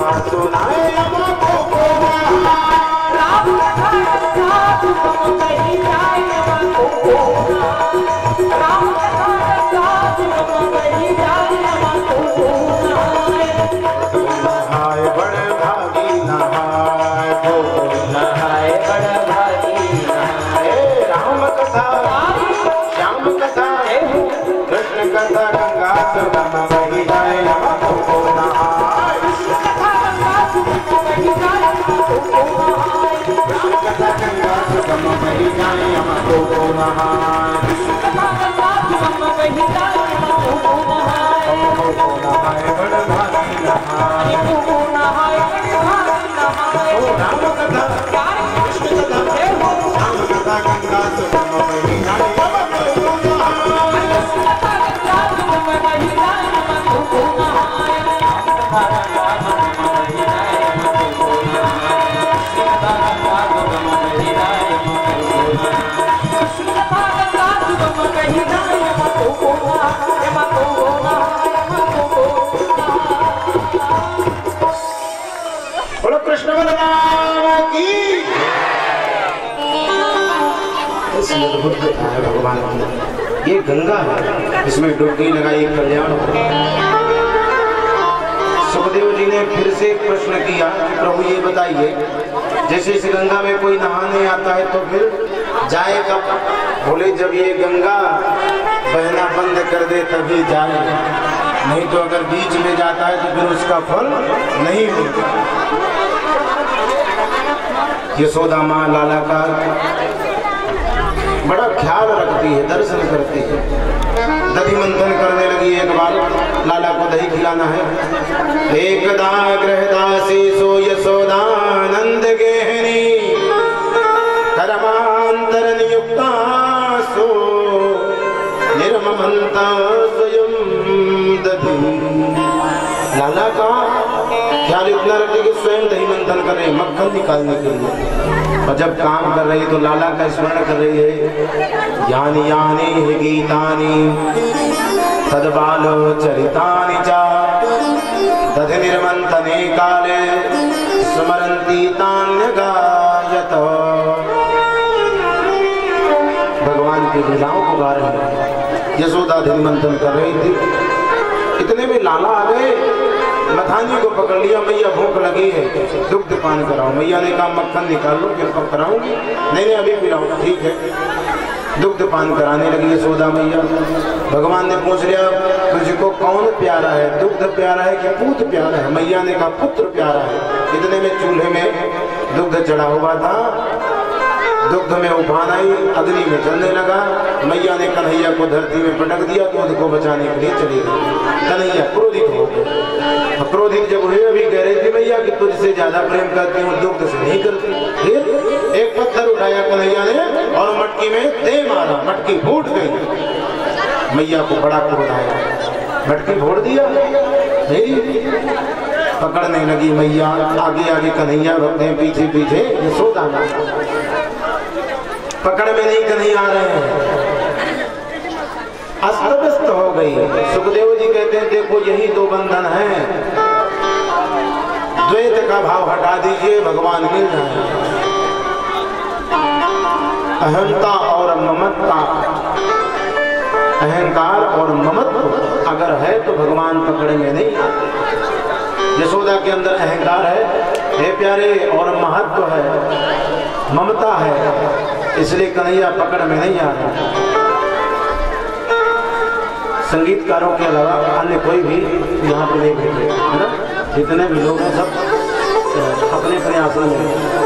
कथा सुनाए हमको कोना। राम कथा तुम कही जाए हमको कोना। राम कथा तुम कही जाए हमको कोना। नहाए बड़ भागी नहाए गो नहाए बड़ भागी नहाए। राम कथा श्याम कथा कृष्ण कथा गंगा सुगम बही जाए हमको कोना। कृष्ण कथा गंगा सुगम बही जाए हमको कोना। कृष्ण कथा गंगा सुगम बही जाए हमको कोना। कृष्ण कथा गंगा सुगम बही जाए हमको कोना। नहाए बड़ भागी नहाए गो नहाए बड़ भागी नहाए। ओ राम कथा कृष्ण कथा श्याम कथा गंगा सुगम बही जाए हमको कोना। कृष्ण कथा गंगा सुगम बही जाए हमको कोना। कृष्ण कथा गंगा सुगम बही जाए हमको कोना। कृष्ण कथा गंगा सुगम बही जाए हमको कोना। कृष्ण कथा गंगा सुगम बही जाए हमको कोना। हमको कोना हमको कोना। बोलो कृष्ण बलराम की। ऐसी अद्भुत कथा है भगवान की। ये गंगा है, इसमें डुबकी लगाई कल्याण हो। सुखदेव जी ने फिर से एक प्रश्न किया कि प्रभु ये बताइए, जैसे इस गंगा में कोई नहाने आता है तो फिर जाए कब? बोले जब ये गंगा बहना बंद कर दे तभी जाए, नहीं तो अगर बीच में जाता है तो फिर उसका फल नहीं मिलता। यशोदा माँ लाला का बड़ा ख्याल रखती है, दर्शन करती है। दही मंथन करने लगी एक बार, लाला को दही खिलाना है। एकदा गृहदासी सो यशोदानंद गेहनी कर्मांतर नियुक्ता सो निर्ममंता स्वयं दधी। लाला का ख्याल इतना रखते कि स्वयं दही मंथन कर रहे, मक्खन निकालने के लिए। और जब काम कर रही तो लाला का स्मरण कर रही है। यानी यानी गीतानी तदबालो चरितानि चा दधि निर्मंथने काले स्मरन्ति तान्य गायत। भगवान की लीलाओं को गा रहे हैं। यशोदा दधि मंथन कर रही थी, इतने में लाला आ गए, मथानी को पकड़ लिया। मैया भूख लगी है, दुग्ध पान कराओ। मैया ने कहा मक्खन निकाल लो फिर कब कराऊंगी। नहीं अभी पिलाओ। ठीक है, दुग्ध पान कराने लगी यशोदा मैया। भगवान ने पूछ लिया तुझको कौन प्यारा है, दुग्ध प्यारा है कि पूत प्यारा है? मैया ने कहा पुत्र प्यारा है। इतने में चूल्हे में दुग्ध चढ़ा हुआ था, दुग्ध में उफान आई, अग्नि में जलने लगा। मैया ने कन्हैया को धरती में पटक दिया, दूध को बचाने के लिए चली गई। कन्हैया क्रोधित हो गए। क्रोधित जब हुए अभी कह रही थी मैया कि तुझसे ज्यादा प्रेम करती हूँ, दुग्ध से नहीं करती। फिर एक पत्थर उठाया कन्हैया ने और मटकी में दे मारा, मटकी फूट गई। मैया को बड़ा क्रोध आया, मटकी फोड़ दिया। पकड़ने लगी मैया, आगे आगे कन्हैया भक्ते, पीछे पीछे यशोदा। पकड़ में नहीं कन्हैया आ रहे हैं, अस्त व्यस्त हो गई। सुखदेव जी कहते हैं देखो यही दो बंधन है, द्वैत का भाव हटा दीजिए, भगवान मिल जाए। अहंता और ममता, अहंकार और ममत्व अगर है तो भगवान पकड़ में नहीं आते। यशोदा के अंदर अहंकार है, हे प्यारे, और महत्व है, ममता है, इसलिए कन्हैया पकड़ में नहीं आ रहा। संगीतकारों के अलावा अन्य कोई भी यहाँ पे नहीं बैठे, है ना? जितने भी लोग हैं सब अपने अपने आसन में।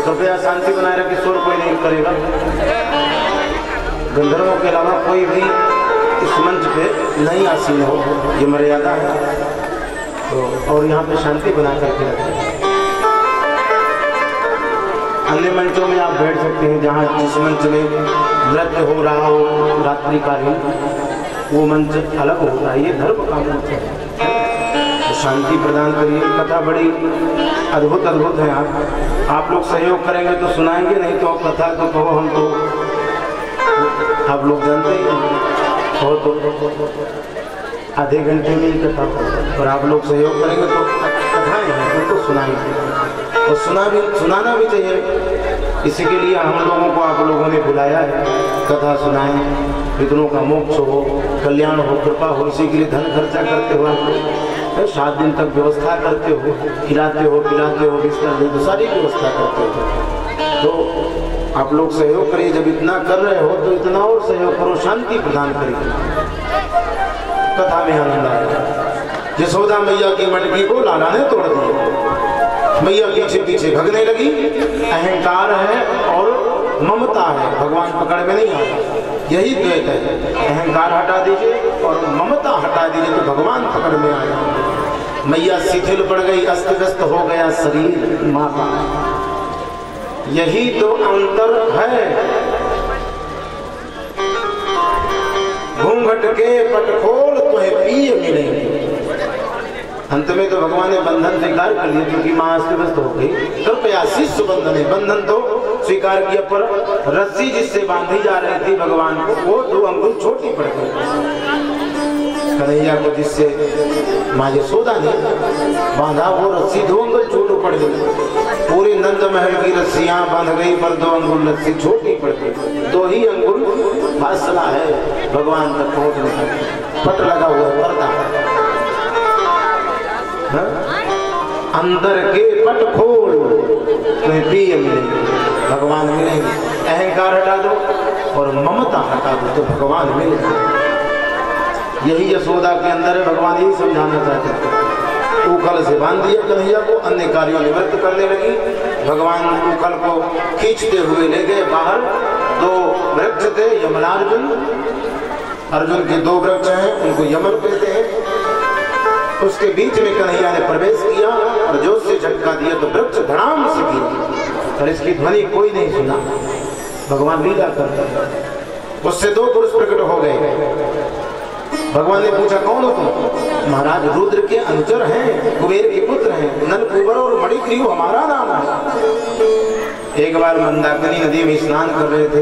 कृपया शांति बनाए रखिए, शोर कोई नहीं करेगा। गंधर्वों के अलावा कोई भी इस मंच पे नहीं आसीन हो, ये मर्यादा है। तो और यहाँ पे शांति बना करके रखें। अन्य मंचों में आप बैठ सकते हैं, जहाँ जिस मंच में नृत्य हो रहा हो रात्रिकालीन, वो मंच अलग होता है, ये धर्म का मंच है। तो शांति प्रदान करिए। कथा बड़ी अद्भुत अद्भुत है। आप लोग सहयोग करेंगे तो सुनाएंगे, नहीं तो कथा तो कहो, हम तो आप लोग जानते ही हो, तो आधे घंटे में ही कथा, और आप लोग सहयोग करेंगे तो कथाएं हैं, उनको सुनाएंगे। और सुनाना भी चाहिए। इसी के लिए हम लोगों को आप लोगों ने बुलाया है, कथा सुनाएं, इतनों का मोक्ष हो, कल्याण हो, कृपा हो। इसी के लिए धन खर्चा करते हो, आप 7 दिन तक व्यवस्था करते हो, खिलाते हो पिलाते हो, बिस्तर दे तो सारी व्यवस्था करते हो। तो आप लोग सहयोग करिए। जब इतना कर रहे हो तो इतना और सहयोग करो, शांति प्रदान करिए। कथा में आनंद आएगा। यशोदा मैया की मटकी को लाला ने तोड़ दिया, मैया पीछे पीछे भगने लगी। अहंकार है और ममता है, भगवान पकड़ में नहीं आता। यही द्वैत है, अहंकार हटा दीजिए और ममता हटा दीजिए तो भगवान पकड़ में आया। मैया शिथिल पड़ गई, अस्त व्यस्त हो गया शरीर माँ का। यही तो अंतर है। घूंघट के पट खोल तुम्हें पिए मिलेंगे। अंत में तो भगवान ने बंधन स्वीकार कर लिया, क्योंकि मां अस्त हो गई। कृपया शिष्य बंधन है, बंधन तो स्वीकार किया, पर रस्सी जिससे बांधी जा रही थी भगवान को, वो 2 अंगुल छोटी पड़ गई। कन्हैया को जिससे माँ यशोदा ने बांधा, वो रस्सी 2 अंगुल छोटी पड़ गई। पूरे नंद महल की रस्सियां बांध गई, पर 2 अंगुल रस्सी छोटी पड़ गई। 2 ही अंगुल फासला है भगवान तक पहुंचने का। पट लगा हुआ पर्दा, अंदर के पट खोल तुम्हें प्रिय मिलेंगे, भगवान मिलेंगे। अहंकार हटा दो और ममता हटा दो तो भगवान मिलेंगे। यही यशोदा के अंदर है, भगवान यही समझाना चाहते हैं। उखल से बांध दिया कन्हैया को, अन्य कार्यों निवृत्त करने लगी। भगवान उखल को खींचते हुए ले गए बाहर। 2 वृक्ष थे, यमलार्जुन, अर्जुन के 2 वृक्ष हैं, उनको यमल कहते हैं। उसके बीच में कन्हैया ने प्रवेश किया और जोर से झटका दिया तो वृक्ष धड़ाम से गिरा, पर इसकी ध्वनि कोई नहीं सुना। भगवान लीला करते हैं। उससे 2 पुरुष प्रकट हो गए। भगवान ने पूछा, कौन हो तुम? महाराज रुद्र के अनुचर हैं, कुबेर के पुत्र हैं, नल कुबर और मणिग्रीव हमारा नाम है। एक बार मंदाकिनी नदी में स्नान कर रहे थे,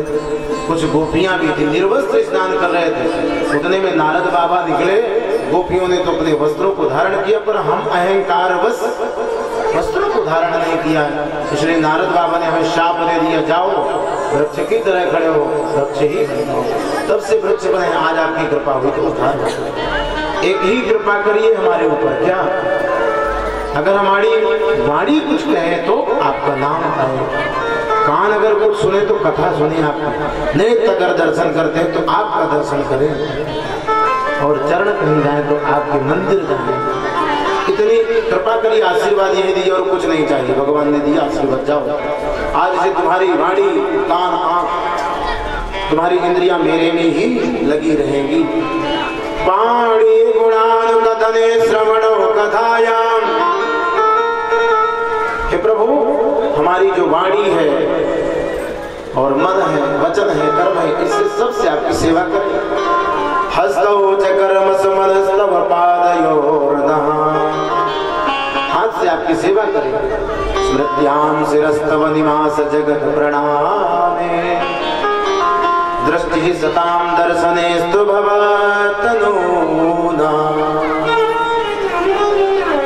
कुछ गोपियां भी थी, निर्वस्त्र स्नान कर रहे थे। उतने में नारद बाबा निकले। गोपियों ने तो अपने वस्त्रों को धारण किया, पर हम अहंकारवश वस्त्रों को धारण नहीं किया। इसलिए नारद बाबा ने हमें शाप दे दिया, जाओ वृक्ष की तरह खड़े हो, वृक्ष ही बनो। तब से वृक्ष बने। आज आपकी कृपा हुई तो उद्धार। एक ही कृपा करिए हमारे ऊपर। क्या? अगर हमारी वाणी कुछ कहे तो आपका नाम आए, कान अगर कुछ सुने तो कथा सुने आपका, नेत्र अगर दर्शन करते हैं तो आपका दर्शन करें, और चरण कहीं जाए तो आपके मंदिर जाए। इतनी कृपा करिए, आशीर्वाद यही दिए और कुछ नहीं चाहिए। भगवान ने दिया आशीर्वाद, जाओ। आज से तुम्हारी वाणी, कान, आंख, तुम्हारी इंद्रियां मेरे में ही लगी रहेंगी। पाणी गुणान कथने श्रवणो कथायाम। हे प्रभु, हमारी जो वाणी है और मन है, वचन है, कर्म है, इससे सबसे आपकी सेवा करें। हस्तौ च कर्म समनस्तव पादयोर्नः, हाथ से आपकी सेवा करें। स्मृत्यां शिरस्तव निवास जगत प्रणामे, दृष्टि सतां दर्शनेस्तु भवतनूना।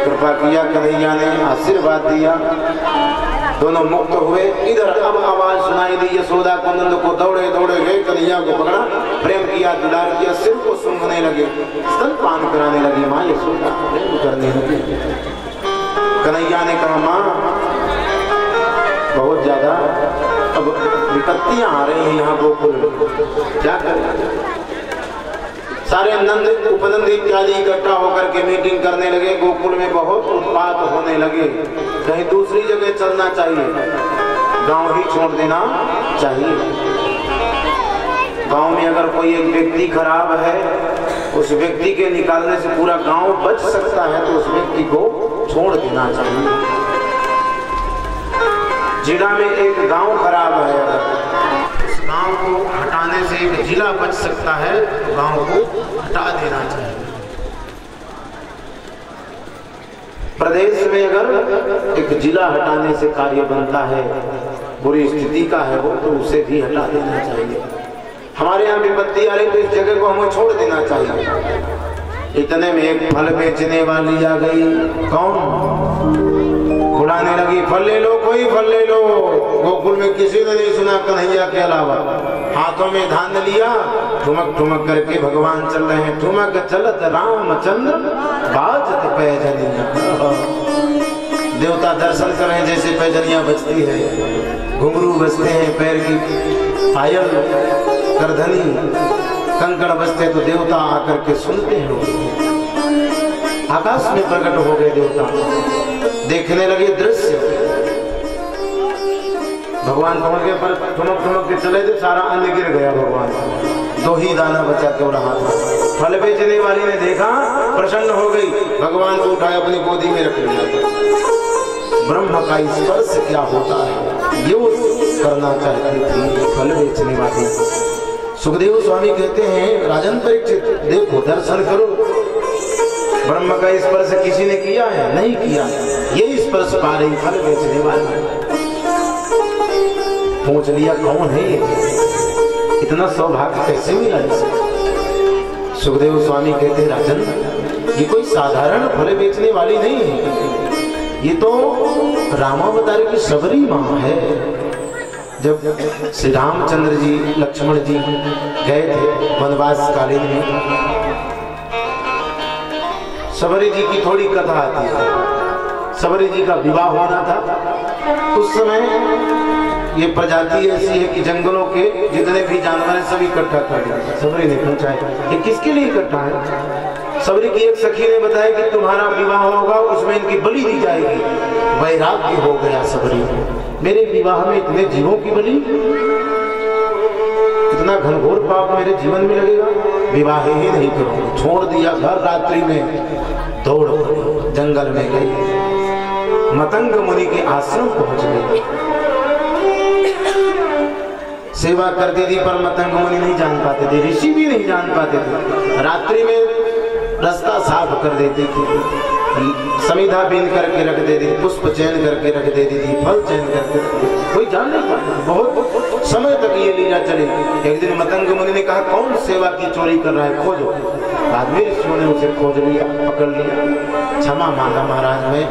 कृपा किया कन्हैया ने, आशीर्वाद दिया, दोनों मुक्त हुए। इधर अब आवाज सुनाई दी यशोदा को, नंद को दौड़े दौड़े गए, कन्हैया को पकड़ा, प्रेम किया, दुलार किया, सिर को सूंघने लगे, स्तनपान कराने लगी। माँ यशोदा प्रेम करने लगी। कन्हैया ने कहा, माँ बहुत ज्यादा अब विपत्तियां आ रही हैं यहाँ गोकुल में, क्या करें? सारे नंद उपनंद इत्यादि इकट्ठा होकर के मीटिंग करने लगे। गोकुल में बहुत उत्पात होने लगे, कहीं दूसरी जगह चलना चाहिए, गांव ही छोड़ देना चाहिए। गांव में अगर कोई एक व्यक्ति खराब है, उस व्यक्ति के निकालने से पूरा गांव बच सकता है, तो उस व्यक्ति को छोड़ देना चाहिए। जिला में एक गांव खराब है, अगर उस गांव को हटाने से एक जिला बच सकता है, तो गांव को हटा देना चाहिए। प्रदेश में अगर एक जिला हटाने से कार्य बनता है, बुरी स्थिति का है वो, तो उसे भी हटा देना चाहिए। हमारे यहाँ विपत्ति आ रही तो इस जगह को हमें छोड़ देना चाहिए। इतने में एक फल बेचने वाली आ गई। कौन? बुलाने लगी, फल ले लो, कोई फल ले लो। गोकुल में किसी ने नहीं सुना कन्हैया के अलावा। हाथों में धान लिया, ठुमक ठुमक करके भगवान चल रहे हैं। ठुमक चलत रामचंद्र बाजत पैजनिया। देवता दर्शन कर रहे हैं, जैसे पैजनियां बजती है, घुंघरू बजते हैं, पैर की पायल, करधनी, कंकड़ बजते, तो देवता आकर के सुनते हैं। आकाश में प्रकट हो गए देवता, देखने लगे दृश्य। भगवान पहुंच गए, पर ठुमक ठुमक के चले थे, सारा अन्न गिर गया। भगवान 2 ही दाना बचा केवल हाथ। फल बेचने वाली ने देखा, प्रसन्न हो गई, भगवान को उठाया, अपनी गोदी में रख लिया। ब्रह्म का स्पर्श क्या होता है, ये वो करना चाहती थी फल बेचने वाली। सुखदेव स्वामी कहते हैं, राजन परीक्षित देखो, दर्शन करो, ब्रह्म का स्पर्श किसी ने किया है? नहीं किया। ये स्पर्श पा रही फल बेचने वाली। पूछ लिया, कौन है ये? इतना सौभाग्य कैसे मिला इसे? सुखदेव स्वामी कहते, राजन, ये कोई साधारण फल बेचने वाली नहीं है, ये तो रामावतार की सबरी मां है। जब श्री रामचंद्र जी लक्ष्मण जी गए थे वनवास कालीन में, सबरी जी की थोड़ी कथा आती है। सबरी जी का विवाह होना था। उस समय ये प्रजाति ऐसी है कि जंगलों के जितने भी जानवर हैं सभी इकट्ठा कर दिया। सबरी ने पूछा है, ये किसके लिए इकट्ठा है? सबरी की एक सखी ने बताया कि तुम्हारा विवाह होगा, उसमें इनकी बलि दी जाएगी। वैराग्य हो गया सबरी, मेरे विवाह में इतने जीवों की बलि, इतना घनघोर पाप मेरे जीवन में लगेगा, विवाह ही नहीं करूंगा। छोड़ दिया घर, रात्रि में दौड़ जंगल में गई, मतंग मुनि के आश्रम पहुंच गई। सेवा करती थी, पर मतंग मुनि नहीं जान पाते थे, ऋषि भी नहीं जान पाते थे। रात्रि में रास्ता साफ कर देती थी, समिधा बीन करके रख देती थी, पुष्प चयन करके रख देती थी, फल चयन करके, कोई जान नहीं पाता। बहुत समय तक ये लीला चली। एक दिन मतंग मुनि ने कहा, कौन सेवा की चोरी कर रहा है, खोजो। बाद में ऋषियों ने उसे खोज लिया, पकड़ लिया, क्षमा मांगा, महाराज मैं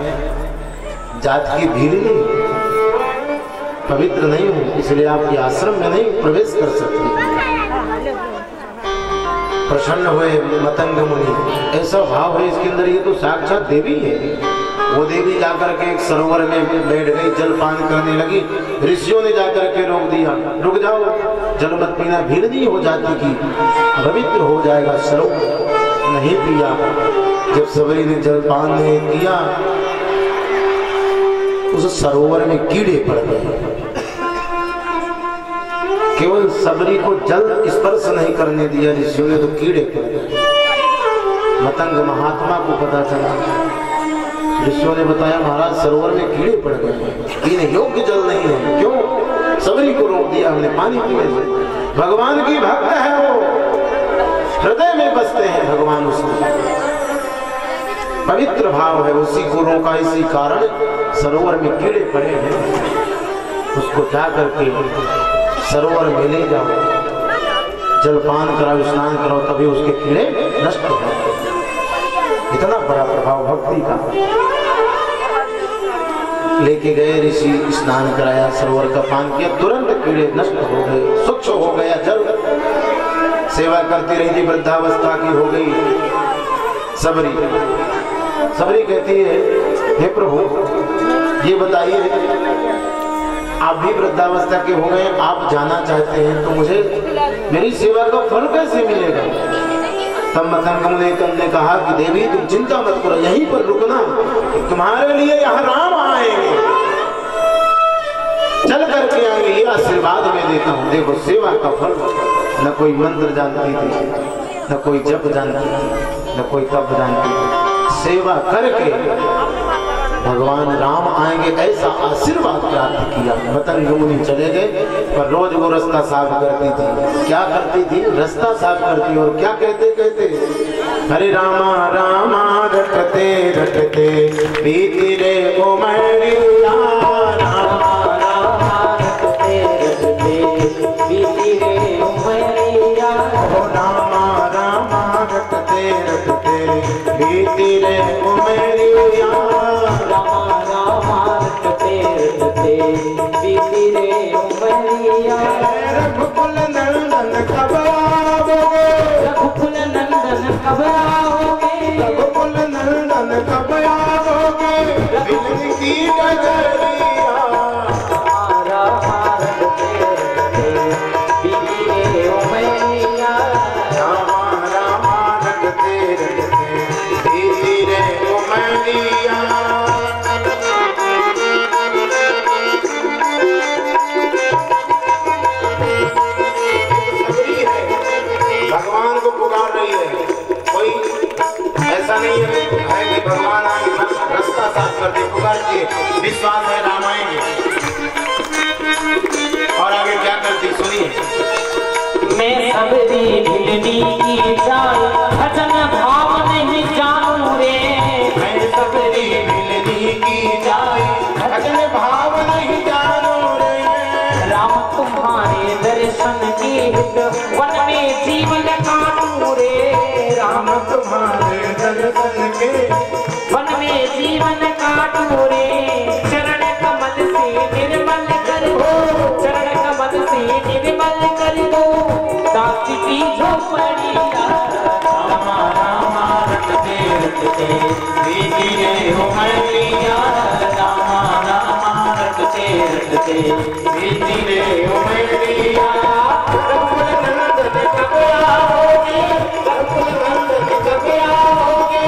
जात की भीड़ नहीं, पवित्र नहीं हूँ, इसलिए आपके आश्रम में नहीं प्रवेश कर सकती। प्रसन्न हुए मतंग मुनि, ऐसा भाव है इसके अंदर, ये तो साक्षात देवी है। वो देवी जाकर के एक सरोवर में बैठ गई, जल पान करने लगी। ऋषियों ने जाकर के रोक दिया, रुक जाओ, जल मत पीना, भीड़ नहीं हो जाती कि पवित्र हो जाएगा सरोवर। नहीं पिया। जब सबरी ने जल पान नहीं किया, उस सरोवर में कीड़े पड़ गए। केवल सबरी को जल स्पर्श नहीं करने दिया ऋषियों ने, तो कीड़े पड़ गए। मतंग महात्मा को पता चला, ऋषियों ने बताया, महाराज सरोवर में कीड़े पड़ गए, पीने योग्य जल नहीं है। क्यों? सबरी को रोक दिया हमने पानी पीने से। भगवान की भक्त है वो, हृदय में बसते हैं भगवान, उसके पवित्र भाव है, उसी को रोका। इसी कारण सरोवर में कीड़े पड़े हैं, उसको जाकर के सरोवर में ले जाओ, जलपान कराओ, स्नान कराओ, तभी उसके कीड़े नष्ट हो जाए। इतना बड़ा प्रभाव भक्ति का। लेके गए ऋषि, स्नान कराया, सरोवर का पान किया, तुरंत कीड़े नष्ट हो गए, स्वच्छ हो गया जल। सेवा करती रही थी, वृद्धावस्था की हो गई सबरी। सबरी कहती है, हे प्रभु ये बताइए, आप भी वृद्धावस्था के हो गए, आप जाना चाहते हैं, तो मुझे मेरी सेवा का फल कैसे मिलेगा? तब मतंग मुनि ने कहा कि देवी तुम चिंता मत करो, यहीं पर रुकना, तुम्हारे लिए यहाँ राम आएंगे, चल करके आएंगे, ये आशीर्वाद मैं देता हूँ। देखो सेवा का फल, न कोई मंत्र जानती थी, न कोई जप जानती थी, न कोई तप जानती थी, सेवा करके भगवान राम आएंगे ऐसा आशीर्वाद प्राप्त किया। मतंग मुनि चले गए, पर रोज वो रास्ता साफ करती थी। क्या करती थी? रास्ता साफ करती, और क्या कहते कहते, हरे रामा रामा रटते रटते बीती रे उमरिया, रामा रामा रटते रटते बीती रे उमरिया, रामा रामा रटते रटते बीती रे उमरिया, रामा रामा की डगरिया हमारा रटते रटते बीती उमरिया रामा रामा रटते रटते बीती रे उमरिया भगवान को पुकार रही है, कोई ऐसा नहीं है कि भगवान आए रास्ता साफ कर दे, पुकारती है, विश्वास है राम आएंगे। और आगे क्या करती सुनिए। मैं सबरी भिलनी की जान भजन भाव नहीं जानू रे, मैं सबरी भिलनी की जाए भजन भाव नहीं जानू रे, राम तुम्हारे दर्शन की हित वन में जीवन काटू रे, राम तुम्हारे दर्शन के वन में जीवन काटू रे, चरण कमल से निर्मल कर दो, चरण कमल से निर्मल कर दो, दास की झोपड़िया रामा रामा रटते रटते बीती रे उमरिया रामा रामा रटते रटते बीती रे उमरिया रघुकुल नंदन कब आओगे, रघुकुल नंदन कब आओगे,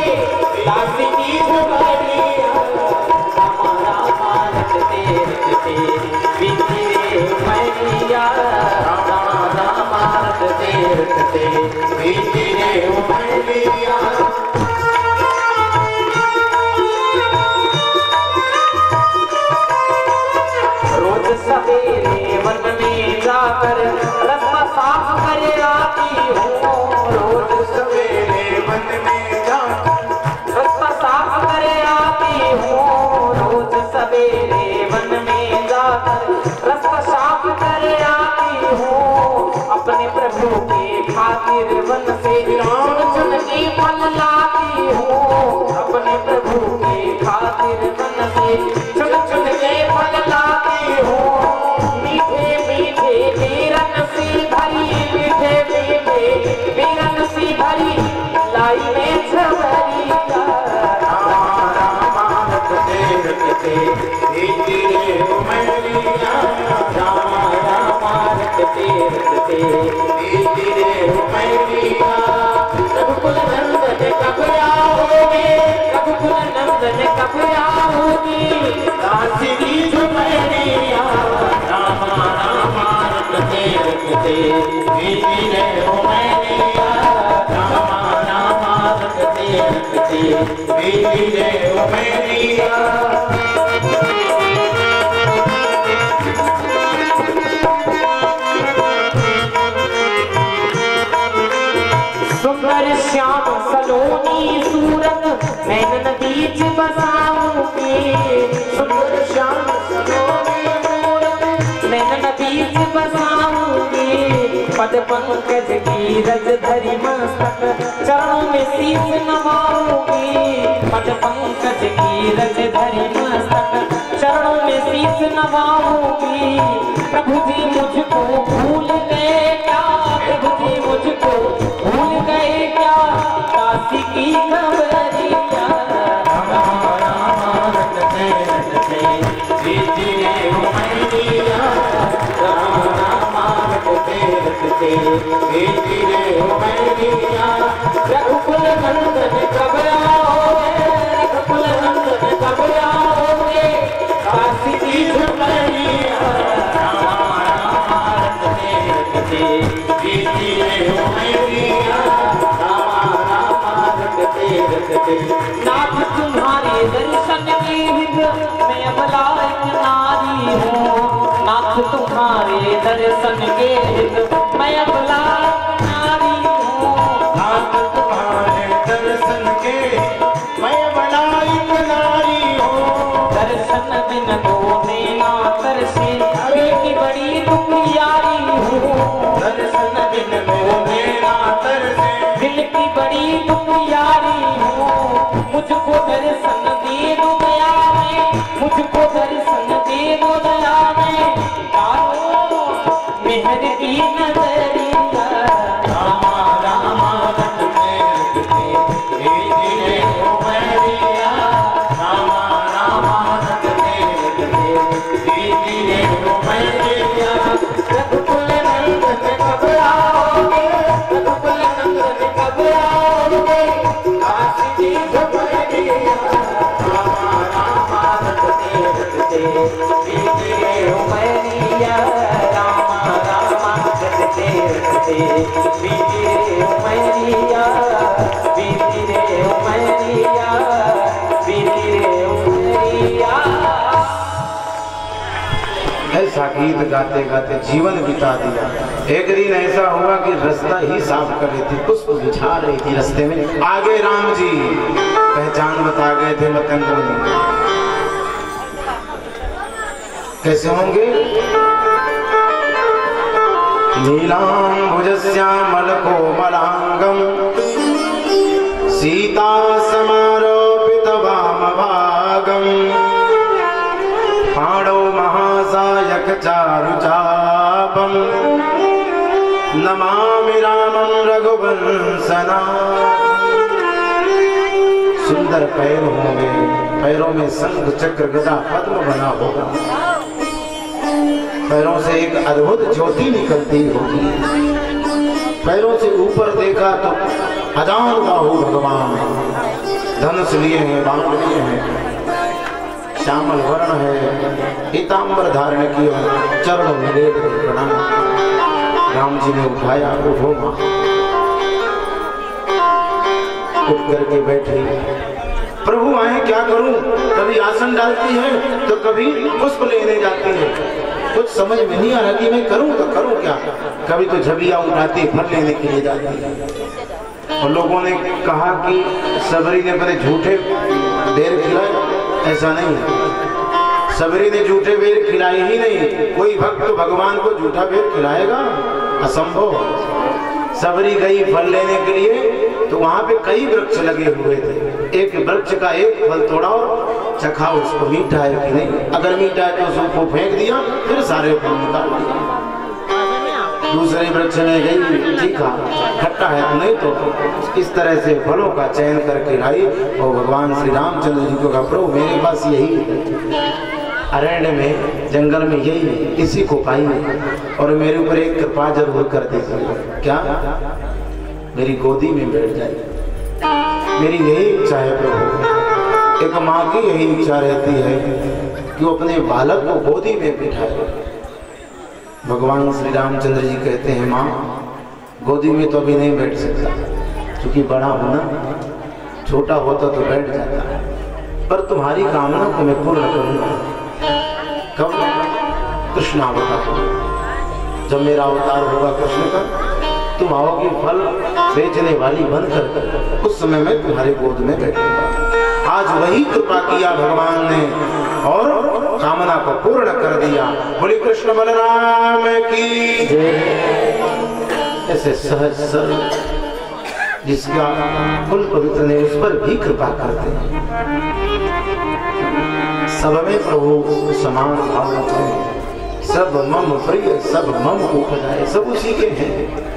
दास की झोपड़िया रामा रामा रटते रटते बीती रे उमरिया रामा रामा रटते रटते बीती रे उमरिया। रोज सवेरे वन में जाकर रास्ता साफ करे आती हूँ, रोज सवेरे वन में जाकर रास्ता साफ करे आती हूँ, रोज सवेरे वन में जाकर रास्ता साफ करे आती हूँ, अपने प्रभु के खातिर वन से चुन चुन के फल लाती हूँ, अपने प्रभु के खातिर वन से चुन चुन के फल लाती हूँ, मीठे मीठे बीरन सी भरी, मीठे मीठे बीरन सी भरी लाई में छबरिया रामा रामा रटते रटते बीती रे उमरिया रामा रामा रटते रटते बीती रे उमरिया रघुकुल नंदन कब आओगे, रघुकुल नंदन कब आओगे, दास की झुमरिया रामा रामा रटते रटते बीती रे उमरिया रामा रामा रटते रटते बीती रे उमरिया। सुंदर श्याम सलोनी सूरत नैनन बीच बसाऊंगी, सुंदर श्याम सलोनी मूरत नैनन बीच बसाऊंगी, पद पंकज की रज धरी मस्तक चरणों में शीश नवाऊंगी, पद पंकज की रज धरी मस्तक चरणों में शीश नवाऊंगी, प्रभु जी मुझको भूल गए क्या, प्रभु जी मुझको भूल गए क्या, काशी की खबरिया रामा रामा रटते रटते बीती रे उमरिया रामा रामा रटते रटते बीती रे उमरिया। रघुकुल नंदन कब आओगे, रघुकुल नंदन कब आओगे, काशी की झुमरिया रामा रामा रटते रटते बीती रे उमरिया रामा रामा रटते रटते। नाथ तुम्हारे दर्शन की हित मैं अबला एक नारी हूँ, नाथ तुम्हारे दर्शन के हित मैं अबला एक नारी हूँ, नाथ तुम्हारे दर्शन के मैं बड़ा एक नारी हूँ, दर्शन बिन दो नैना तरसे दिल की बड़ी दुखियारी हूँ, दर्शन बिन दो नैना तरसे दिल की बड़ी दुखियारी हूँ, मुझको दर्शन दे दो दया में, मुझको दर्शन दे दो दया में, डालो मेहर की नजरिया रामा रामा रटते रटते बीती रे उमरिया रामा रामा रचते बीती रे उमरिया राम राम रचते रचते बीती रे उमरिया बीती रे उमरिया बीती रे उमरिया। ऐसा गीत गाते गाते जीवन बिता दिया। एक दिन ऐसा हुआ कि रास्ता ही साफ कर रही थी, पुष्प बिछा रही थी रास्ते में, आगे राम जी पहचान बता गए थे मतंग मुनि। कैसे होंगे? नीलांबुजस्यामल कोमलांगम सीता समारोपित वामभागम पाणौ महासायक चारुचापम नमामि रामं रघुवंशना। सुंदर पैर होंगे, पैरों में शंख चक्र गदा पद्म बना होगा, पैरों से एक अद्भुत ज्योति निकलती होगी। पैरों से ऊपर देखा तो हजार बाहु भगवान, धनुष लिए हैं, बाण लिए हैं, श्यामल वर्ण है, पीतांबर धारण किया, चरणों में लेट प्रणाम। राम जी ने उठाया, उठो मां। उठ करके बैठे, प्रभु आए क्या करूं? कभी आसन डालती है तो कभी पुष्प लेने जाती है, कुछ समझ में नहीं आ रहा कि मैं करूं तो करूं क्या। कभी तो झबिया उठाती, फल लेने के लिए जाती है। और लोगों ने कहा कि सबरी ने अपने झूठे बेर खिलाए, ऐसा नहीं है। सबरी ने झूठे बेर खिलाए ही नहीं, कोई भक्त तो भगवान को झूठा बेर खिलाएगा? असंभव। सबरी गई फल लेने के लिए तो वहां पे कई वृक्ष लगे हुए थे, एक वृक्ष का एक फल तोड़ा और चखा, उसको मीठा है कि नहीं। अगर मीठा है तो उसको फेंक दिया, फिर सारे फल निकाल दिए। दूसरे वृक्ष में गई, चीखा, खट्टा है तो नहीं, तो इस तरह से फलों का चयन करके लाई। और भगवान श्री रामचंद्र जी को कहा, प्रभु मेरे पास यही है, अरण्य में जंगल में यही है, इसी को पाइए और मेरे ऊपर एक कृपा जरूर कर दीजिए। क्या? मेरी गोदी में बैठ जाए, मेरी यही इच्छा है प्रभु। एक माँ की यही इच्छा रहती है कि वो अपने बालक को गोदी में बिठाए। भगवान श्री रामचंद्र जी कहते हैं, माँ गोदी में तो अभी नहीं बैठ सकता, क्योंकि बड़ा होना, छोटा होता तो बैठ जाता, पर तुम्हारी कामना को मैं पूर्ण करूंगा। कब? कृष्ण अवतार, जब मेरा अवतार होगा कृष्ण का, तुम आओगी फल बेचने वाली बनकर, उस समय मैं तुम्हारे गोद में बैठूंगा। आज वही कृपा किया भगवान ने और कामना को पूर्ण कर दिया। बोले कृष्ण बलराम की जय। ऐसे सहज सरल जिसका कुल पवित्र ने उस पर भी कृपा करते हैं। सब में प्रभु समान भाव रखते हैं, सब मम प्रिय, सब मम उपजाए, सब उसी के हैं।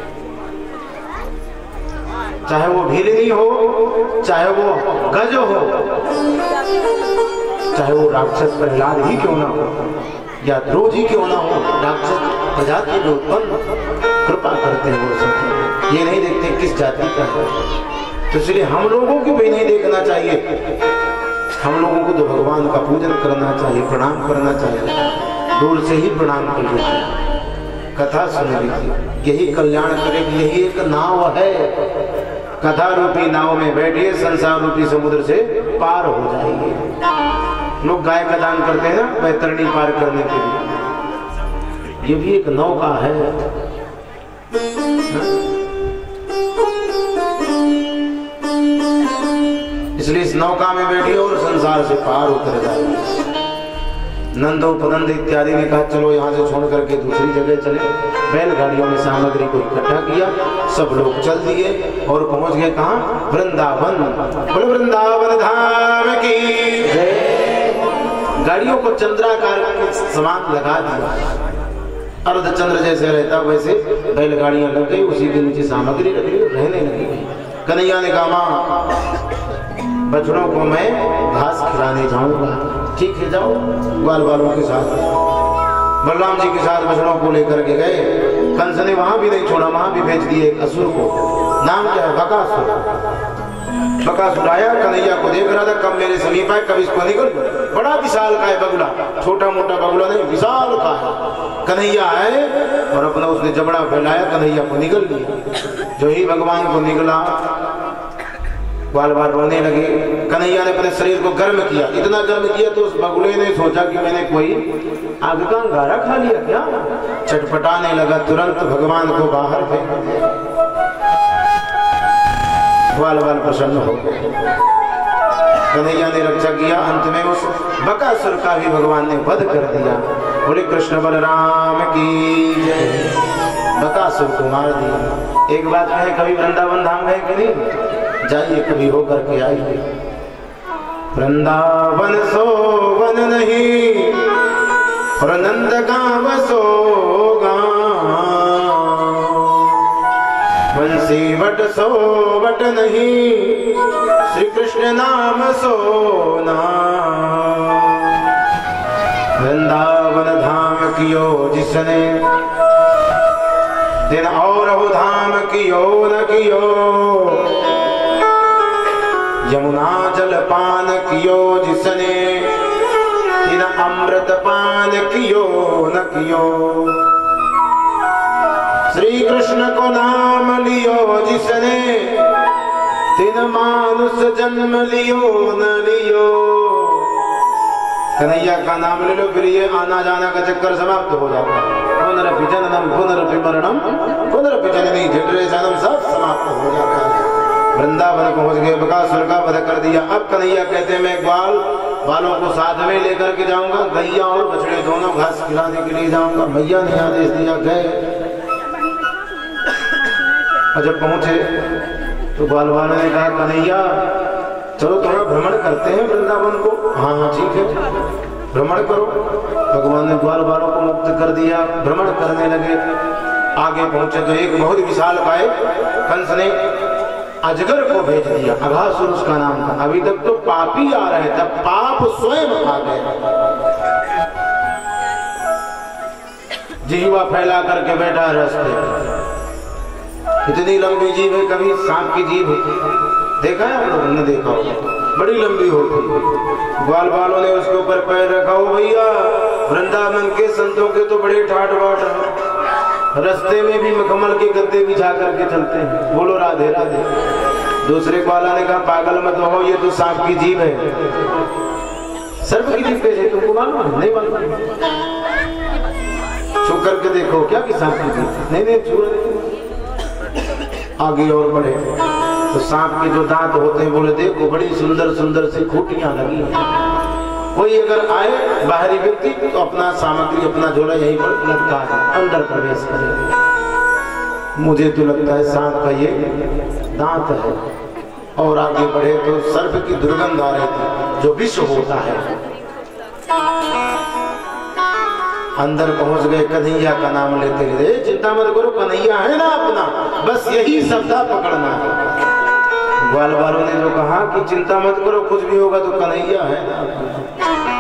चाहे वो भीलनी हो, चाहे वो गज हो, चाहे वो राक्षस प्रहलाद ही क्यों ना हो या ध्रुव जी क्यों ना हो, राक्षस प्रजाति में उत्पन्न कृपा करते हैं वो सब। ये नहीं देखते किस जाति का है, तो इसलिए हम लोगों को भी नहीं देखना चाहिए। हम लोगों को तो भगवान का पूजन करना चाहिए, प्रणाम करना चाहिए, दूर से ही प्रणाम कर लीजिए। कथा सुन लीजिए, यही कल्याण करेगी। यही एक नाव है, कथा रूपी नाव में बैठिए, संसार रूपी समुद्र से पार हो जाएंगे। लोग गाय का दान करते हैं ना बैतरणी पार करने के लिए, ये भी एक नौका है। इसलिए इस नौका में बैठिए और संसार से पार उतर जाए। नंदोपनंद इत्यादि ने कहा चलो यहाँ से छोड़ करके दूसरी जगह चले। बैलगाड़ियों में सामग्री को इकट्ठा किया, सब लोग चल दिए और पहुंच गए कहाँ? वृंदावन। बोले वृंदावन धाम की जय। गाड़ियों को चंद्राकार के समान लगा दिया, अर्धचंद्र जैसे रहता वैसे बैलगाड़ियां लग गई, उसी के नीचे सामग्री लगी, रहने लगी। कन्हैया ने कहा माँ बछड़ों को मैं घास खिलाने जाऊंगा। ठीक है जाओ, ग्वाल वालों के साथ। बलराम जी के साथ बछड़ों को लेकर के गए। कंस ने वहां भी नहीं छोड़ा, वहां भी भेज दिए एक असुर को। नाम क्या है? बकासुर। बकासुर आया, कन्हैया को देख रहा था, कब मेरे समीप आए कब इसको निकल। बड़ा विशाल का है बगुला, छोटा मोटा बगुला नहीं, विशाल का है। कन्हैया आए और अपना उसने जबड़ा फैलाया, कन्हैया को निकल लिया। जो ही भगवान को निकला बार बार रोने लगे। कन्हैया ने अपने शरीर को गर्म किया, इतना गर्म किया तो उस बगुले ने सोचा कि मैंने कोई आग का अंगारा खा लिया क्या, चटपटाने लगा, तुरंत भगवान को बाहर फेंक दिया। बाल बाल प्रसन्न हो गए, कन्हैया ने रक्षा किया। अंत में उस बकासुर का भी भगवान ने वध कर दिया। बोले कृष्ण बलराम की जय। बकासुर को मार दिया। एक बात कहे, कभी वृंदावन धाम गए कि नहीं? जाइए, कभी होकर के आइए। वृंदावन सो वन नहीं और नंद गाँव सो बंसी वट सो वट नहीं, श्री कृष्ण नाम सो नाम। वृंदावन धाम कियो जिसने, दिन और धाम कियो न कियो। यमुना जल पान कियो जिसने, दिन अमृत पान कियो न कियो। श्री कृष्ण को नाम लियो जिसने, दिन मानुष जन्म लियो न लियो। कन्हैया का नाम ले लो, फिर ये आना जाना का चक्कर समाप्त हो जाता है। पुनरपि जननम पुनरपि मरणम पुनरपि जननी जठरे जन्म सब समाप्त हो जाता है। वृंदावन पहुंच गए, बकासुर का वध कर दिया। अब कन्हैया कहते हैं मैं ग्वाल बालों को साथ में लेकर के जाऊंगा, गैया और बछड़े दोनों घास खिलाने के लिए जाऊंगा। मैया ने आदेश दिया, गए। और जब पहुंचे तो ग्वाल वालों ने कहा कन्हैया चलो थोड़ा भ्रमण करते हैं वृंदावन को। हाँ ठीक है, भ्रमण करो। भगवान ने ग्वाल वालों को मुक्त कर दिया, भ्रमण करने लगे। आगे पहुंचे तो एक बहुत विशाल काय कंस ने अजगर को भेज दिया। अघासुर उसका नाम था। अभी तक तो पापी आ रहे थे, पाप स्वयं आ गए। जीवा फैला करके बैठा है रास्ते। इतनी लंबी जीभ है, कभी सांप की जीभ देखा है आप लोगों ने? देखा हो, बड़ी लंबी होती। ग्वाल वालों ने उसके ऊपर पैर रखा हो। भैया वृंदावन के संतों के तो बड़े ठाट बाट हैं, रास्ते में भी मखमल के गद्दे बिछा करके चलते हैं। बोलो राधे राधे। दूसरे ग्वाला ने कहा पागल मत हो, ये तो सांप की जीभ है। सर्प की जीभ कैसे, तुमको मालूम है? नहीं मालूम? छू करके देखो क्या कि सांप की जीभ? नहीं नहीं छू। आगे और बढ़े तो सांप के जो दांत होते हैं, बोले देखो बड़ी सुंदर सुंदर सी खूंटियां लगी हैं। कोई अगर आए बाहरी व्यक्ति तो अपना सामग्री अपना झोला यहीं पर लटका है, अंदर प्रवेश करे। मुझे तो लगता है सांप का ये दांत है। और आगे बढ़े तो सर्प की दुर्गंध आ रही थी, जो विष होता है। अंदर पहुंच गए, कन्हैया का नाम लेते गए। चिंता मत करो, कन्हैया है ना अपना, बस यही शब्द पकड़ना है। ग्वाल वालों ने जो कहा कि चिंता मत करो, कुछ भी होगा तो कन्हैया है ना,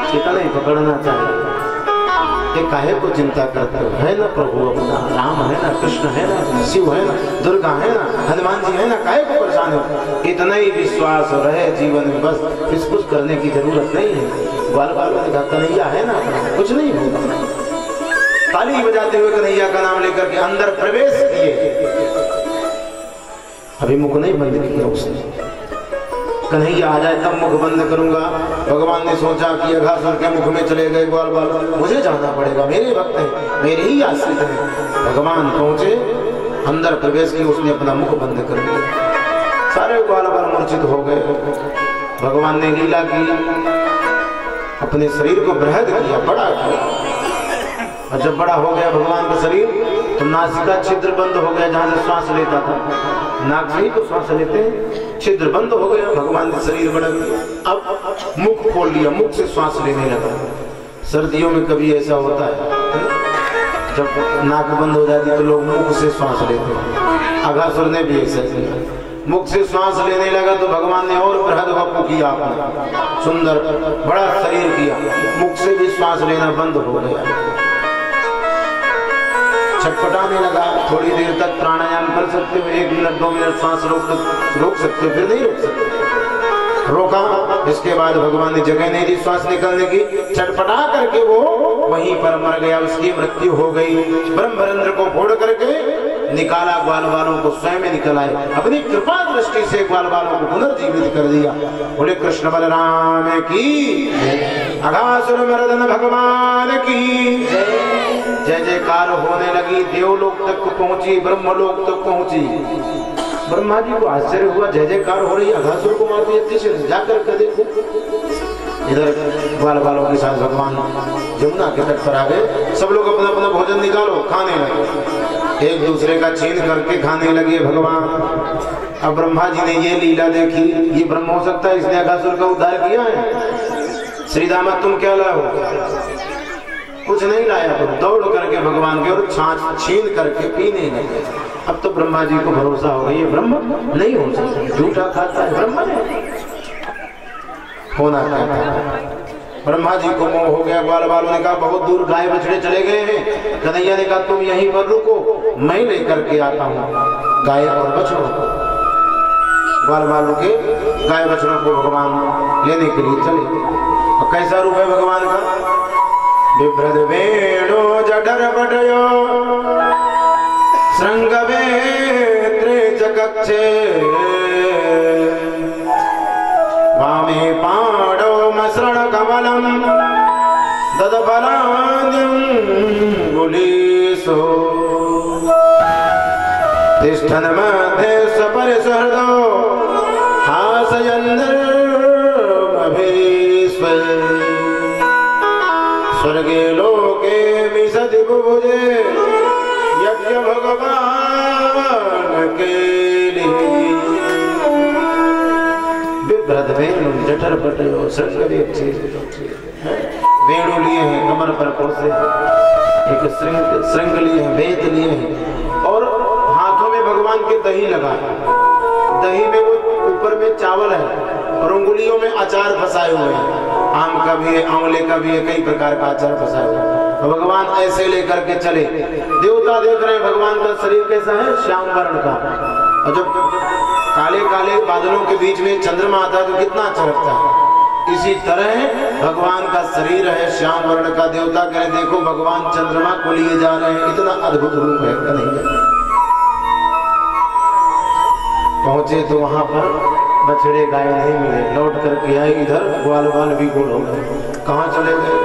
इतना ही पकड़ना चाहिए। ये काहे को चिंता करते हो? है ना प्रभु अपना, राम है ना, कृष्ण है ना, शिव है ना, दुर्गा है ना, हनुमान जी है ना, काहे को परेशान हो? इतना ही विश्वास रहे जीवन में, बस फिर कुछ करने की जरूरत नहीं है। ग्वाल वालों ने कहा कन्हैया है ना, कुछ नहीं होगा। ताली बजाते हुए कन्हैया का नाम लेकर के अंदर प्रवेश किए। अभी मुख नहीं बंद किया उसने। कन्हैया आ जाए तब मुख बंद करूंगा। भगवान ने सोचा कि अघासुर के मुख में चले गए ग्वाल वालों, मुझे जाना पड़ेगा, मेरे भक्त है, मेरे ही आश्रित है। भगवान पहुंचे, अंदर प्रवेश किया, उसने अपना मुख बंद कर दिया। सारे ग्वाल वाल मूर्छित हो गए। भगवान ने लीला की, अपने शरीर को बृहद किया, बड़ा किया। और जब बड़ा हो गया भगवान का शरीर तो नासिका छिद्र बंद हो गया, जहां से श्वास लेता था। नाक से ही तो श्वास लेते हैं, छिद्र बंद हो गया। भगवान ने शरीर बड़ा किया, अब मुख खोल लिया, मुख से श्वास लेने लगा। सर्दियों में कभी ऐसा होता है, जब नाक बंद हो जाती है तो लोग मुख से श्वास लेते हैं। अघासुर ने भी ऐसा किया, मुख से श्वास लेने लगा तो भगवान ने और बृहद वपु किया, अपना सुंदर बड़ा शरीर किया। मुख से भी श्वास लेना बंद हो गया, छटपटाने लगा। थोड़ी देर तक प्राणायाम कर सकते हो, 1 मिनट 2 मिनट सांस रोक सकते हो, फिर नहीं रोक सकते। रोका। इसके बाद भगवान ने जगह नहीं दी श्वास निकलने की, छटपटा करके वो वहीं पर मर गया, उसकी मृत्यु हो गई। ब्रह्मरंध्र को फोड़ करके निकाला, ग्वाल बालों को स्वयं निकल आए, अपनी कृपा दृष्टि से ग्वाल बालों को पुनर्जीवित कर दिया। बोले कृष्ण बलराम की, अघासुर मर्दन भगवान की जय जयकार होने लगी। देवलोक तक पहुंची, ब्रह्मलोक तक पहुंची। ब्रह्मा जी को आश्चर्य हुआ, जय जयकार हो रही, अघासुर को मार दिया, तीसरे जाकर के देखो। इधर ग्वाल बालों के साथ भगवान यमुना के तट पर आ गए। सब लोग अपना अपना भोजन निकालो, खाने लगे, एक दूसरे का छीन करके खाने लगे भगवान। अब ब्रह्मा जी ने ये लीला देखी, ये ब्रह्म हो सकता है, इसने अघासुर का उद्धार किया है। श्री दामा तुम क्या लाओ? कुछ नहीं लाया। तो दौड़ करके भगवान की ओर छाछ छीन करके पीने लगे। अब तो ब्रह्मा जी को भरोसा हो गया, ये ब्रह्म नहीं हो सकता, झूठा खाता है, ब्रह्म नहीं होना चाहिए। ब्रह्मा जी को मोह हो गया। ग्वाल बालों ने कहा बहुत दूर गाय बछड़े चले गए हैं। कन्हैया ने कहा तुम यहीं पर रुको, मैं लेकर के आता हूँ गाय और बछड़ों को। ग्वाल बालों के गाय बछड़ों को भगवान लेने के लिए चले। और कैसा रूप है भगवान का? बिभ्रद वेणो जठर पटयो श्रृंगवेत्रे चकक्षे वामे पाणौ मसृण कमलम ददफलाद्यं गुलीसो तिष्ठन् मध्ये सपरिसहृदो हासयन्नर्मभीस्व स्वर्गे लोके विशति बुभुजे यज्ञ भगवान के लिए। बिभ्रद वेणु जठर पटयो श्रृंगवेत्रे वेणु लिए हैं कमर पर पोसे, एक श्रृंग लिए हैं, वेद लिए हैं, और हाथों में भगवान के दही लगा है। दही में वो ऊपर में चावल है और उंगलियों में अचार फंसाए हुए हैं। आम का भी है, आंवले का भी है, कई प्रकार का अचार फंसाया हुआ है। तो भगवान ऐसे लेकर के चले। देवता देख रहे हैं भगवान का शरीर कैसा है, श्याम वर्ण का। और जब काले काले बादलों के बीच में चंद्रमा आता है तो कितना अच्छा लगता है। इसी तरह भगवान का शरीर है श्याम वर्ण का। देवता कह रहे देखो भगवान चंद्रमा को लिए जा रहे हैं, इतना अद्भुत रूप है। कन्हैया पहुंचे तो वहां पर बछड़े गाय नहीं मिले, लौट करके आए। इधर ग्वाल बाल भी गोल हो गए, कहाँ चले गए?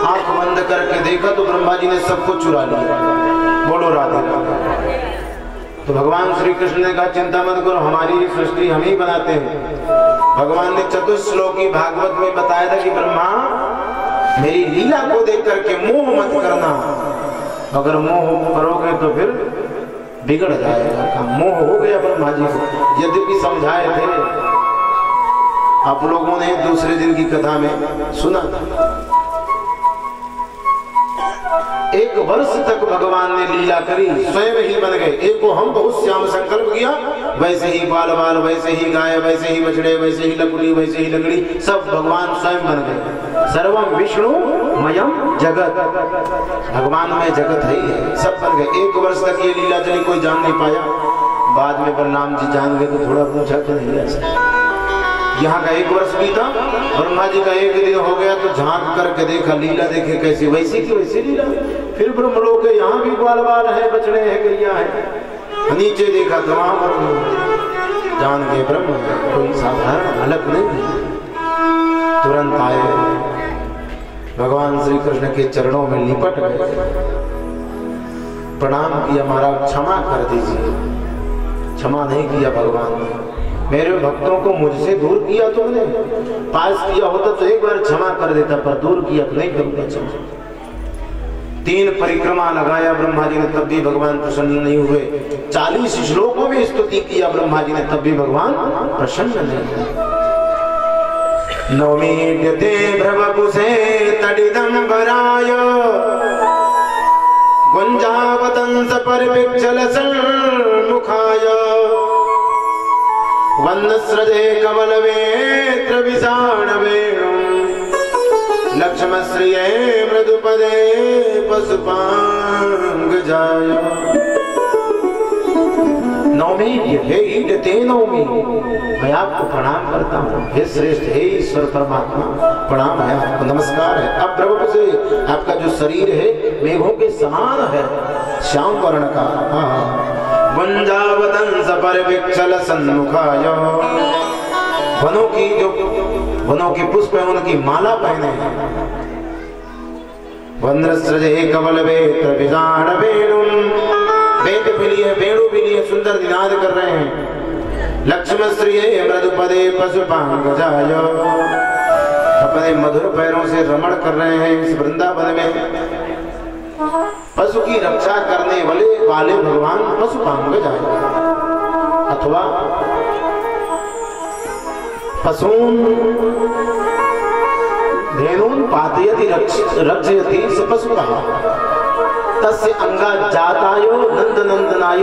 आंख बंद करके देखा तो ब्रह्मा जी ने सबको चुरा लिया। बोलो राधे राधे। तो भगवान श्री कृष्ण ने कहा चिंता मत करो, हमारी सृष्टि हम ही बनाते हैं। भगवान ने चतुश्लोकी भागवत में बताया था कि ब्रह्मा मेरी लीला को देख करके मोह मत करना, अगर मोह करोगे तो फिर बिगड़ जाएगा। मोह हो गया ब्रह्मा जी को, यद्यपि समझाए थे। आप लोगों ने दूसरे दिन की कथा में सुना था। 1 वर्ष तक भगवान ने लीला करी, स्वयं ही बन गए। एक को हम बहुत श्याम संकल्प किया, वैसे ही बाल बाल, वैसे ही गाय, वैसे ही बछड़े, वैसे ही लकड़ी, वैसे ही लकड़ी, सब भगवान स्वयं बन गए। सर्वम विष्णु मयम जगत, भगवान में जगत है ही, सब बन गए। 1 वर्ष तक ये लीला चली, कोई जान नहीं पाया। बाद में बलराम जी जान गए तो थोड़ा पूछा तो नहीं ऐसा। यहाँ का 1 वर्ष बीता, ब्रह्मा जी का 1 दिन हो गया तो झांक करके देखा, लीला देखे कैसी, वैसी की वैसी लीला। फिर ब्रह्मलोक के यहाँ भी ग्वाल बाल है, बछड़े हैं, गैया है। नीचे देखा तो वहां पर जान गए ब्रह्म कोई साधारण अलग नहीं। तुरंत आए, भगवान श्री कृष्ण के चरणों में लिपट गए, प्रणाम किया, महाराज क्षमा कर दीजिए। क्षमा नहीं किया भगवान ने, मेरे भक्तों को मुझसे दूर किया तुमने, पास किया होता तो एक बार क्षमा कर देता, पर दूर किया तो नहीं करूंगा क्षमा। 3 परिक्रमा लगाया ब्रह्मा जी ने, तब भी भगवान प्रसन्न नहीं हुए। 40 श्लोकों में स्तुति किया ब्रह्मा जी ने, तब भी भगवान प्रसन्न नहीं हुए। नौमीड्यते भ्रवपुषे तडिदं वराय गुंजावतंस परिविक्षल सन्मुखाय वन्नस्रजे कमलवेत्र विषाण वेणुं लक्ष्मश्रिये मृदुपदे पशुपांगजाय नौमी हे ईडते नौमी, मैं आपको प्रणाम करता हूँ। हे श्रेष्ठ, हे ईश्वर परमात्मा, प्रणाम है आपको, नमस्कार है। अब प्रभु से आपका जो शरीर है मेघों के समान है, श्याम वर्ण का। वंजावदंस परिविक्षल सन्मुखाय, वनों की पुष्प है उनकी माला पहने हैं। वंद्रस्रजे कवल वेत्र विजान वेणुम, वेद भी लिए वेणु भी लिए सुंदर निनाद कर रहे हैं। लक्ष्म श्रिये मृदुपदे पशुपांगजाय, अपने मधुर पैरों से रमण कर रहे हैं इस वृंदावन में। पशु की रक्षा करने वाले भगवान पशुपांगजाय, अथवा पशून् धेनून् पातयति रक्षयति स पशुपः, तस्य अंगा जातायो नंदनंदनाय